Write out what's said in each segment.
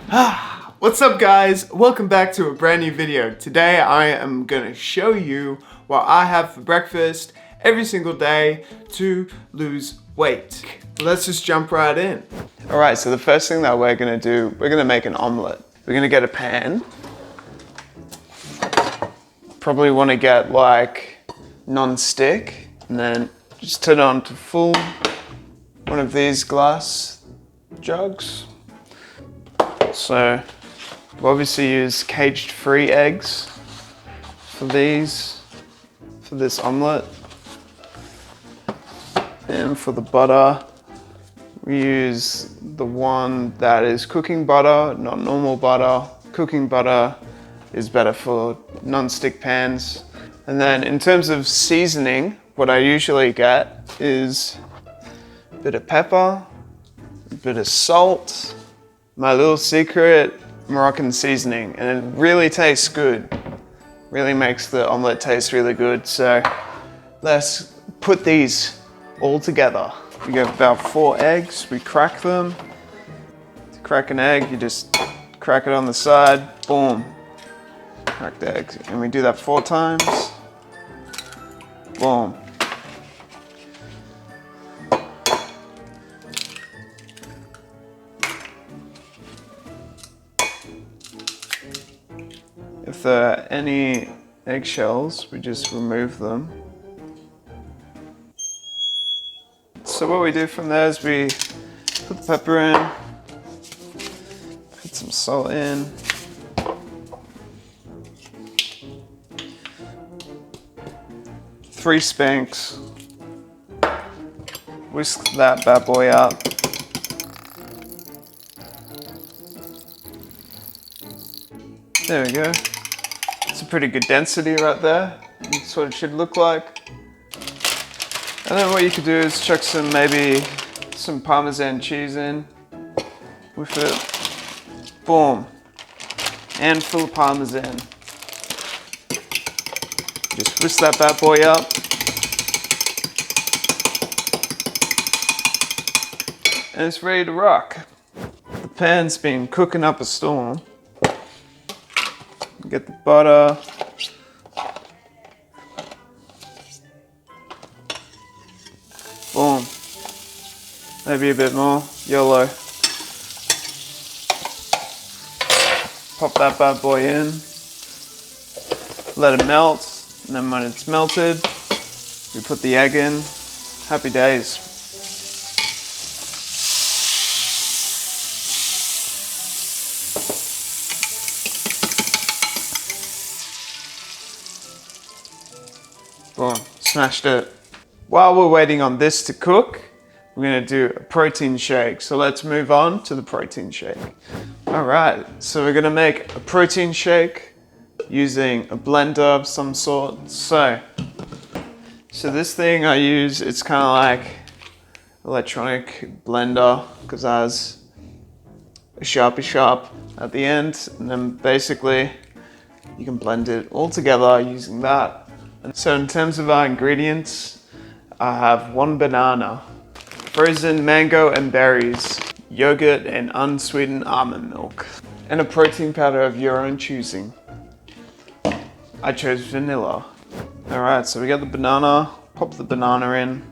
What's up guys? Welcome back to a brand new video. Today I am gonna show you what I have for breakfast every single day to lose weight. Let's just jump right in. Alright, so the first thing that we're gonna do, we're gonna make an omelette. We're gonna get a pan. Probably wanna get like non-stick and then just turn it on to full one of these glass jugs. So we'll obviously use cage-free eggs for this omelette. And for the butter, we use the one that is cooking butter, not normal butter. Cooking butter is better for non-stick pans. And then in terms of seasoning, what I usually get is a bit of pepper, a bit of salt, my little secret, Moroccan seasoning, and it really tastes good. Really makes the omelette taste really good. So let's put these all together. We get about 4 eggs, we crack them. To crack an egg, you just crack it on the side, boom. Cracked eggs, and we do that 4 times. Boom. If there are any eggshells, we just remove them. So what we do from there is we put the pepper in, put some salt in, three spanks, whisk that bad boy up. There we go. It's a pretty good density right there. That's what it should look like. And then what you could do is chuck maybe some Parmesan cheese in with it. Boom. And full of Parmesan. Just whisk that bad boy up. And it's ready to rock. The pan's been cooking up a storm. Get the butter. Boom. Maybe a bit more. YOLO. Pop that bad boy in. Let it melt. And then when it's melted, we put the egg in. Happy days. Boom, smashed it. While we're waiting on this to cook, we're gonna do a protein shake. So let's move on to the protein shake. All right, so we're gonna make a protein shake using a blender of some sort. So this thing I use, it's kind of like electronic blender because it has a sharpie sharp at the end, and then basically you can blend it all together using that. And so in terms of our ingredients, I have 1 banana, frozen mango and berries, yogurt and unsweetened almond milk, and a protein powder of your own choosing. I chose vanilla. All right, so we got the banana, pop the banana in.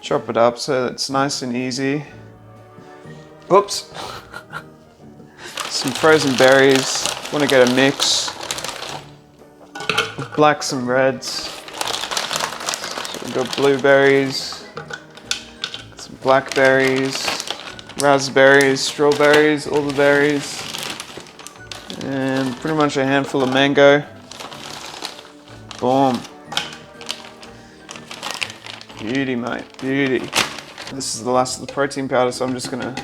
Chop it up so it's nice and easy. Oops. Some frozen berries. Want to get a mix of blacks and reds. So we've got blueberries, some blackberries, raspberries, strawberries, all the berries, and pretty much a handful of mango. Boom. Beauty, mate, beauty. This is the last of the protein powder, so I'm just gonna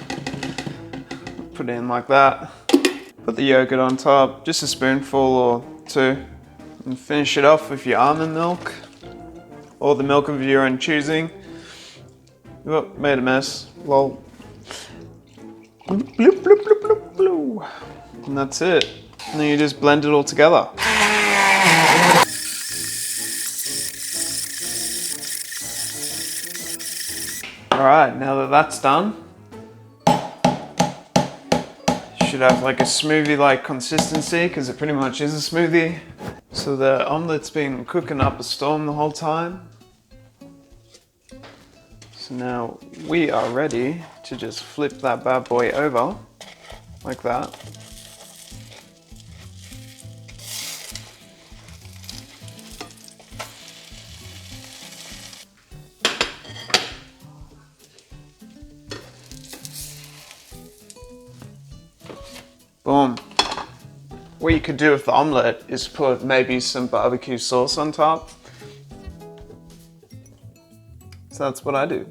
put it in like that. Put the yogurt on top, just a spoonful or 2, and finish it off with your almond milk or the milk of your own choosing. Oh, made a mess. Lol. Bloop, bloop, bloop, bloop, bloop, bloop. And that's it. And then you just blend it all together. All right, now that that's done, you should have like a smoothie-like consistency because it pretty much is a smoothie. So the omelette's been cooking up a storm the whole time. So now we are ready to just flip that bad boy over like that. Boom. What you could do with the omelette is put maybe some barbecue sauce on top. So that's what I do.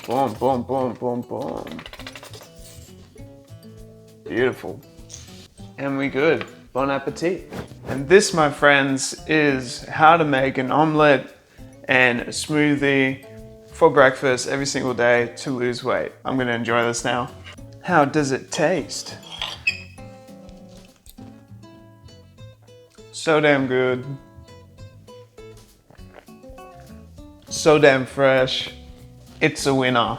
Boom, boom, boom, boom, boom. Beautiful. And we good. Bon appetit. And this, my friends, is how to make an omelette and a smoothie for breakfast every single day to lose weight. I'm gonna enjoy this now. How does it taste? So damn good. So damn fresh. It's a winner.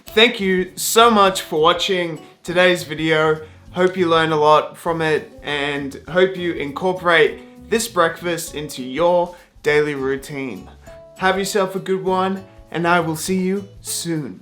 Thank you so much for watching today's video. Hope you learned a lot from it and hope you incorporate this breakfast into your daily routine. Have yourself a good one and I will see you soon.